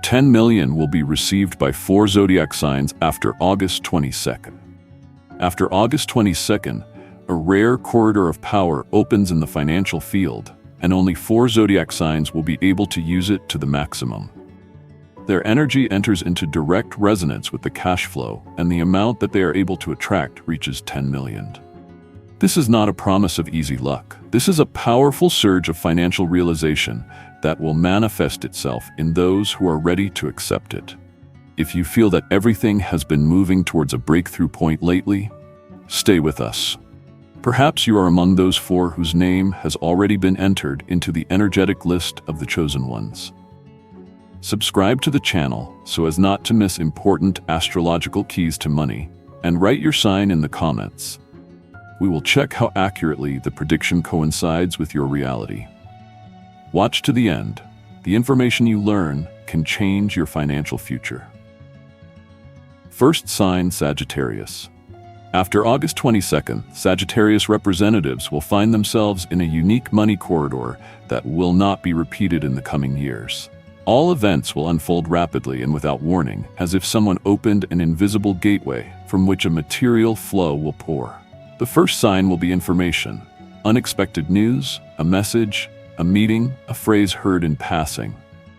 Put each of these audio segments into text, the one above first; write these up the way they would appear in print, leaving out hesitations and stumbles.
10 million will be received by 4 zodiac signs after August 22nd. After August 22nd, a rare corridor of power opens in the financial field, and only 4 zodiac signs will be able to use it to the maximum. Their energy enters into direct resonance with the cash flow, and the amount that they are able to attract reaches 10 million. This is not a promise of easy luck. This is a powerful surge of financial realization that will manifest itself in those who are ready to accept it. If you feel that everything has been moving towards a breakthrough point lately, stay with us. Perhaps you are among those 4 whose name has already been entered into the energetic list of the chosen ones. Subscribe to the channel so as not to miss important astrological keys to money, and write your sign in the comments. We will check how accurately the prediction coincides with your reality. Watch to the end. The information you learn can change your financial future. First sign, Sagittarius. After August 22nd, Sagittarius representatives will find themselves in a unique money corridor that will not be repeated in the coming years. All events will unfold rapidly and without warning, as if someone opened an invisible gateway from which a material flow will pour. The first sign will be information. Unexpected news, a message, a meeting, a phrase heard in passing.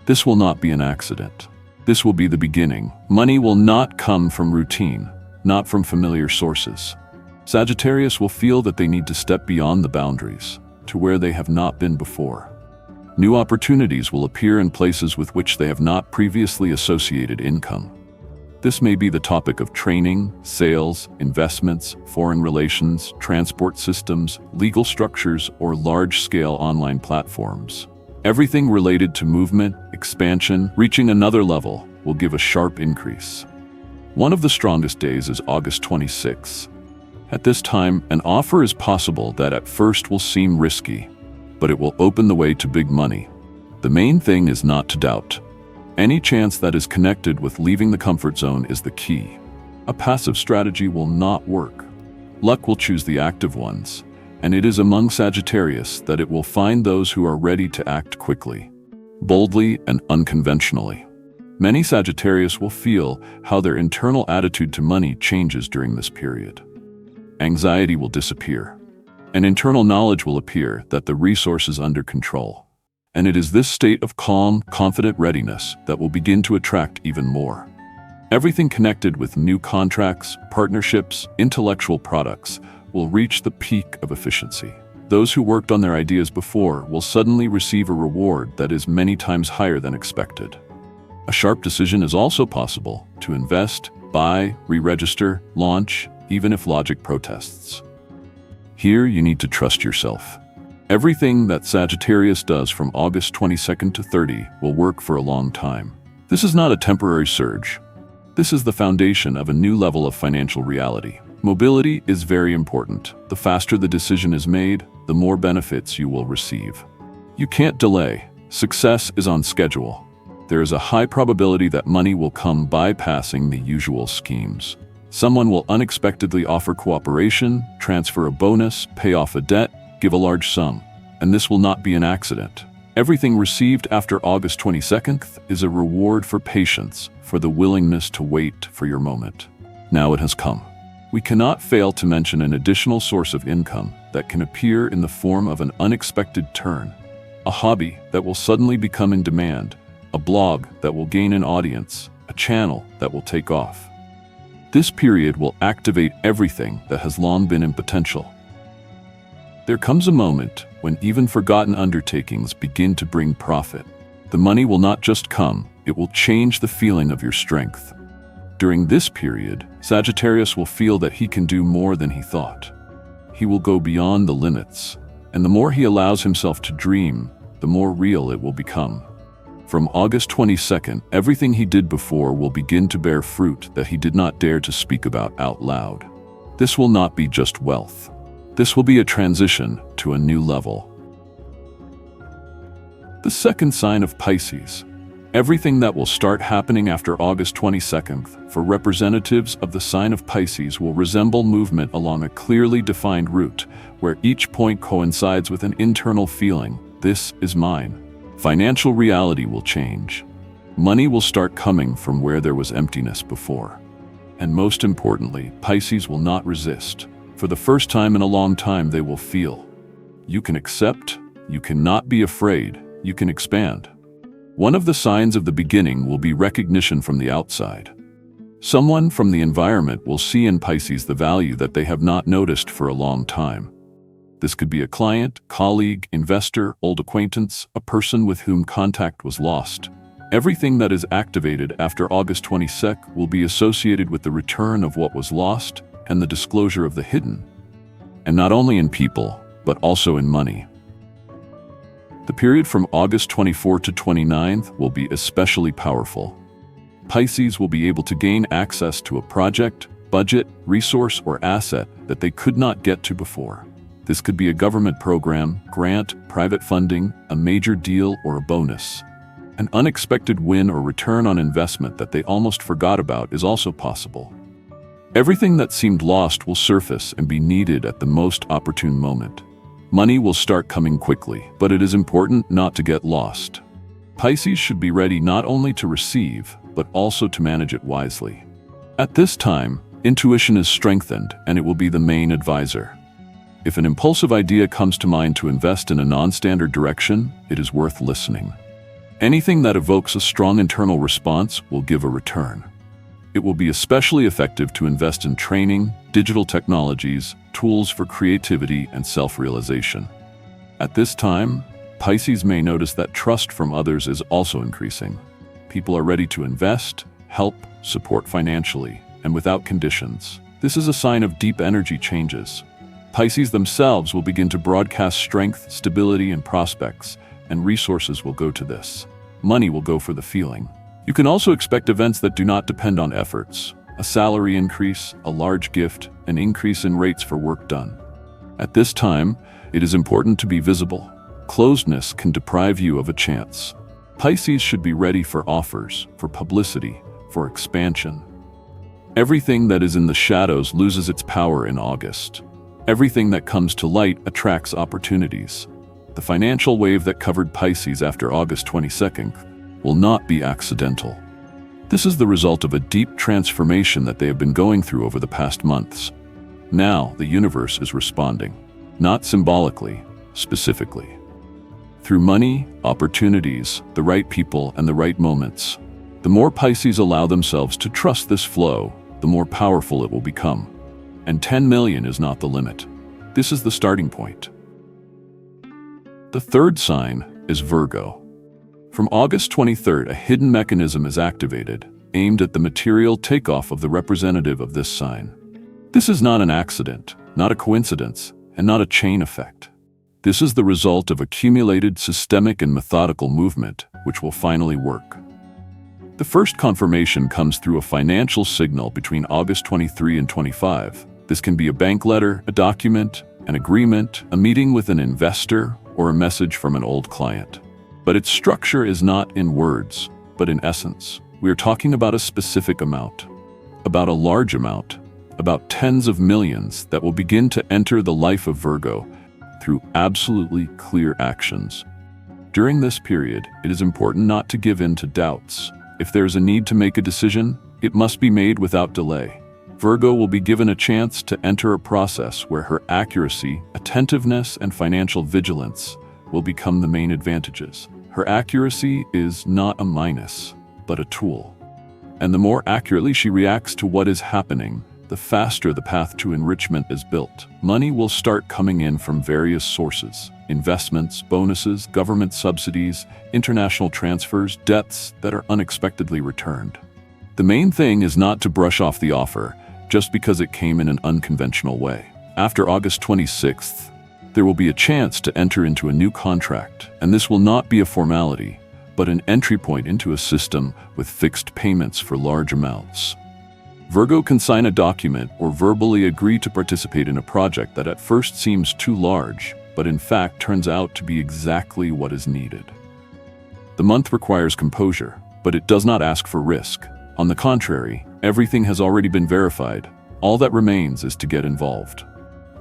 This will not be an accident. This will be the beginning. Money will not come from routine, not from familiar sources. Sagittarius will feel that they need to step beyond the boundaries, to where they have not been before. New opportunities will appear in places with which they have not previously associated income. This may be the topic of training, sales, investments, foreign relations, transport systems, legal structures, or large-scale online platforms. Everything related to movement, expansion, reaching another level will give a sharp increase. One of the strongest days is August 26. At this time, an offer is possible that at first will seem risky, but it will open the way to big money. The main thing is not to doubt. Any chance that is connected with leaving the comfort zone is the key. A passive strategy will not work. Luck will choose the active ones, and it is among Sagittarius that it will find those who are ready to act quickly, boldly, and unconventionally. Many Sagittarius will feel how their internal attitude to money changes during this period. Anxiety will disappear. An internal knowledge will appear that the resource is under control. And it is this state of calm, confident readiness that will begin to attract even more. Everything connected with new contracts, partnerships, intellectual products will reach the peak of efficiency. Those who worked on their ideas before will suddenly receive a reward that is many times higher than expected. A sharp decision is also possible to invest, buy, re-register, launch, even if logic protests. Here you need to trust yourself. Everything that Sagittarius does from August 22nd to 30 will work for a long time. This is not a temporary surge. This is the foundation of a new level of financial reality. Mobility is very important. The faster the decision is made, the more benefits you will receive. You can't delay. Success is on schedule. There is a high probability that money will come bypassing the usual schemes. Someone will unexpectedly offer cooperation, transfer a bonus, pay off a debt, give a large sum. And this will not be an accident. Everything received after August 22nd is a reward for patience, for the willingness to wait for your moment. Now it has come. We cannot fail to mention an additional source of income that can appear in the form of an unexpected turn, a hobby that will suddenly become in demand, a blog that will gain an audience, a channel that will take off. This period will activate everything that has long been in potential. There comes a moment when even forgotten undertakings begin to bring profit. The money will not just come, it will change the feeling of your strength. During this period, Sagittarius will feel that he can do more than he thought. He will go beyond the limits, and the more he allows himself to dream, the more real it will become. From August 22nd, everything he did before will begin to bear fruit that he did not dare to speak about out loud. This will not be just wealth. This will be a transition to a new level. The second sign of Pisces. Everything that will start happening after August 22nd for representatives of the sign of Pisces will resemble movement along a clearly defined route, where each point coincides with an internal feeling, "This is mine." Financial reality will change. Money will start coming from where there was emptiness before. And most importantly, Pisces will not resist. For the first time in a long time, they will feel. You can accept, you cannot be afraid, you can expand. One of the signs of the beginning will be recognition from the outside. Someone from the environment will see in Pisces the value that they have not noticed for a long time. This could be a client, colleague, investor, old acquaintance, a person with whom contact was lost. Everything that is activated after August 22nd will be associated with the return of what was lost and the disclosure of the hidden. And not only in people, but also in money. The period from August 24 to 29th will be especially powerful. Pisces will be able to gain access to a project, budget, resource, or asset that they could not get to before. This could be a government program, grant, private funding, a major deal, or a bonus. An unexpected win or return on investment that they almost forgot about is also possible. Everything that seemed lost will surface and be needed at the most opportune moment. Money will start coming quickly, but it is important not to get lost. Pisces should be ready not only to receive, but also to manage it wisely. At this time, intuition is strengthened and it will be the main advisor. If an impulsive idea comes to mind to invest in a non-standard direction, it is worth listening. Anything that evokes a strong internal response will give a return. It will be especially effective to invest in training, digital technologies, tools for creativity and self-realization. At this time, Pisces may notice that trust from others is also increasing. People are ready to invest, help, support financially, and without conditions. This is a sign of deep energy changes. Pisces themselves will begin to broadcast strength, stability, and prospects, and resources will go to this. Money will go for the feeling. You can also expect events that do not depend on efforts. A salary increase, a large gift, an increase in rates for work done. At this time, it is important to be visible. Closedness can deprive you of a chance. Pisces should be ready for offers, for publicity, for expansion. Everything that is in the shadows loses its power in August. Everything that comes to light attracts opportunities. The financial wave that covered Pisces after August 22nd will not be accidental. This is the result of a deep transformation that they have been going through over the past months. Now, the universe is responding, not symbolically, specifically. Through money, opportunities, the right people, and the right moments. The more Pisces allow themselves to trust this flow, the more powerful it will become. And 10 million is not the limit. This is the starting point. The third sign is Virgo. From August 23rd, a hidden mechanism is activated, aimed at the material takeoff of the representative of this sign. This is not an accident, not a coincidence, and not a chain effect. This is the result of accumulated systemic and methodical movement, which will finally work. The first confirmation comes through a financial signal between August 23 and 25. This can be a bank letter, a document, an agreement, a meeting with an investor, or a message from an old client. But its structure is not in words, but in essence. We are talking about a specific amount, about a large amount, about tens of millions that will begin to enter the life of Virgo through absolutely clear actions. During this period, it is important not to give in to doubts. If there is a need to make a decision, it must be made without delay. Virgo will be given a chance to enter a process where her accuracy, attentiveness, and financial vigilance will become the main advantages. Her accuracy is not a minus, but a tool. And the more accurately she reacts to what is happening, the faster the path to enrichment is built. Money will start coming in from various sources: investments, bonuses, government subsidies, international transfers, debts that are unexpectedly returned. The main thing is not to brush off the offer just because it came in an unconventional way. After August 26th, there will be a chance to enter into a new contract, and this will not be a formality, but an entry point into a system with fixed payments for large amounts. Virgo can sign a document or verbally agree to participate in a project that at first seems too large, but in fact turns out to be exactly what is needed. The month requires composure, but it does not ask for risk. On the contrary, everything has already been verified. All that remains is to get involved.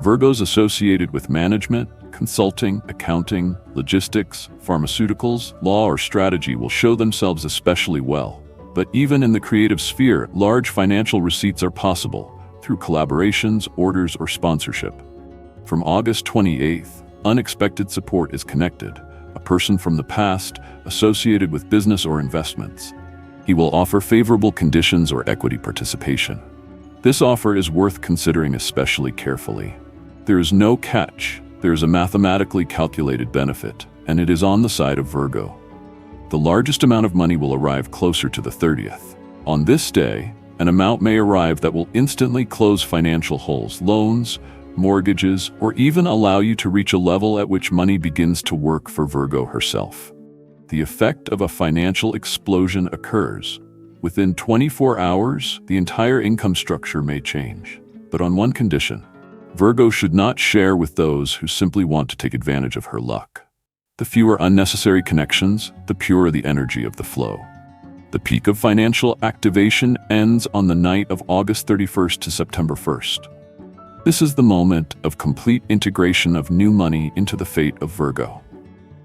Virgos associated with management, consulting, accounting, logistics, pharmaceuticals, law, or strategy will show themselves especially well. But even in the creative sphere, large financial receipts are possible through collaborations, orders, or sponsorship. From August 28th, unexpected support is connected, a person from the past associated with business or investments. He will offer favorable conditions or equity participation. This offer is worth considering especially carefully. There is no catch. There is a mathematically calculated benefit, and it is on the side of Virgo. The largest amount of money will arrive closer to the 30th. On this day, an amount may arrive that will instantly close financial holes, loans, mortgages, or even allow you to reach a level at which money begins to work for Virgo herself. The effect of a financial explosion occurs. Within 24 hours, the entire income structure may change. But on one condition: Virgo should not share with those who simply want to take advantage of her luck. The fewer unnecessary connections, the purer the energy of the flow. The peak of financial activation ends on the night of August 31st to September 1st. This is the moment of complete integration of new money into the fate of Virgo.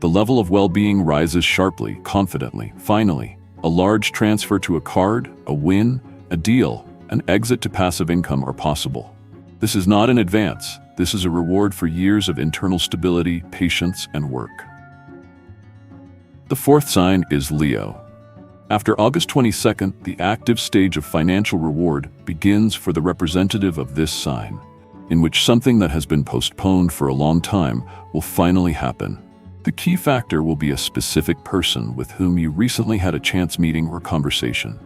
The level of well-being rises sharply, confidently. Finally, a large transfer to a card, a win, a deal, an exit to passive income are possible. This is not an advance. This is a reward for years of internal stability, patience, and work. The fourth sign is Leo. After August 22nd, the active stage of financial reward begins for the representative of this sign, in which something that has been postponed for a long time will finally happen. The key factor will be a specific person with whom you recently had a chance meeting or conversation.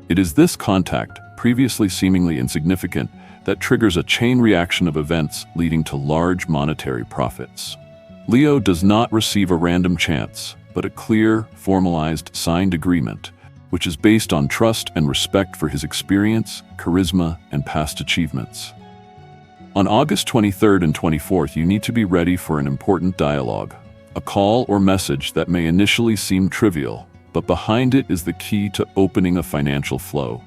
It is this contact, previously seemingly insignificant, that triggers a chain reaction of events leading to large monetary profits. Leo does not receive a random chance, but a clear, formalized, signed agreement, which is based on trust and respect for his experience, charisma, and past achievements. On August 23rd and 24th, you need to be ready for an important dialogue, a call or message that may initially seem trivial, but behind it is the key to opening a financial flow.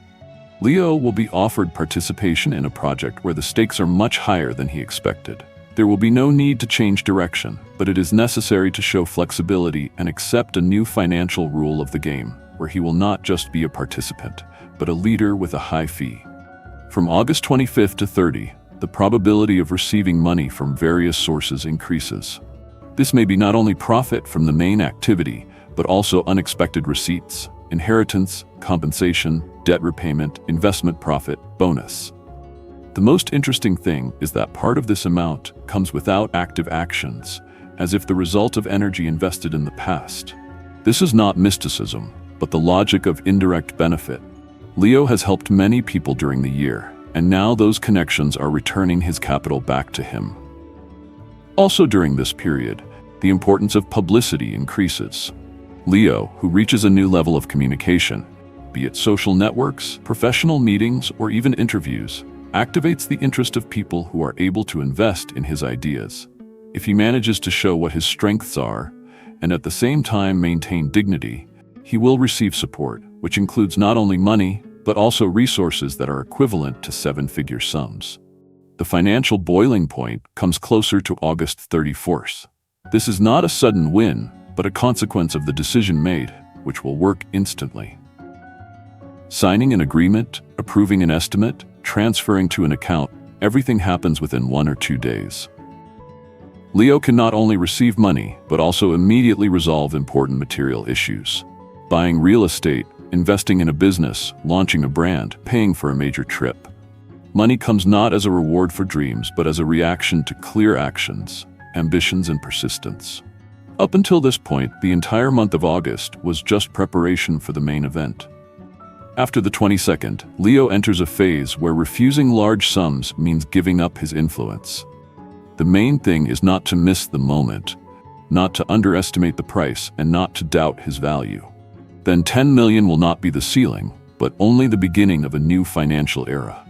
Leo will be offered participation in a project where the stakes are much higher than he expected. There will be no need to change direction, but it is necessary to show flexibility and accept a new financial rule of the game, where he will not just be a participant, but a leader with a high fee. From August 25th to 30, the probability of receiving money from various sources increases. This may be not only profit from the main activity, but also unexpected receipts, inheritance, compensation, debt repayment, investment profit, bonus. The most interesting thing is that part of this amount comes without active actions, as if the result of energy invested in the past. This is not mysticism, but the logic of indirect benefit. Leo has helped many people during the year, and now those connections are returning his capital back to him. Also during this period, the importance of publicity increases. Leo, who reaches a new level of communication, be it social networks, professional meetings, or even interviews, activates the interest of people who are able to invest in his ideas. If he manages to show what his strengths are, and at the same time maintain dignity, he will receive support, which includes not only money, but also resources that are equivalent to seven-figure sums. The financial boiling point comes closer to August 31st. This is not a sudden win, but a consequence of the decision made, which will work instantly. Signing an agreement, approving an estimate, transferring to an account, everything happens within 1 or 2 days. Leo can not only receive money, but also immediately resolve important material issues. Buying real estate, investing in a business, launching a brand, paying for a major trip. Money comes not as a reward for dreams, but as a reaction to clear actions, ambitions, and persistence. Up until this point, the entire month of August was just preparation for the main event. After the 22nd, Leo enters a phase where refusing large sums means giving up his influence. The main thing is not to miss the moment, not to underestimate the price, and not to doubt his value. Then 10 million will not be the ceiling, but only the beginning of a new financial era.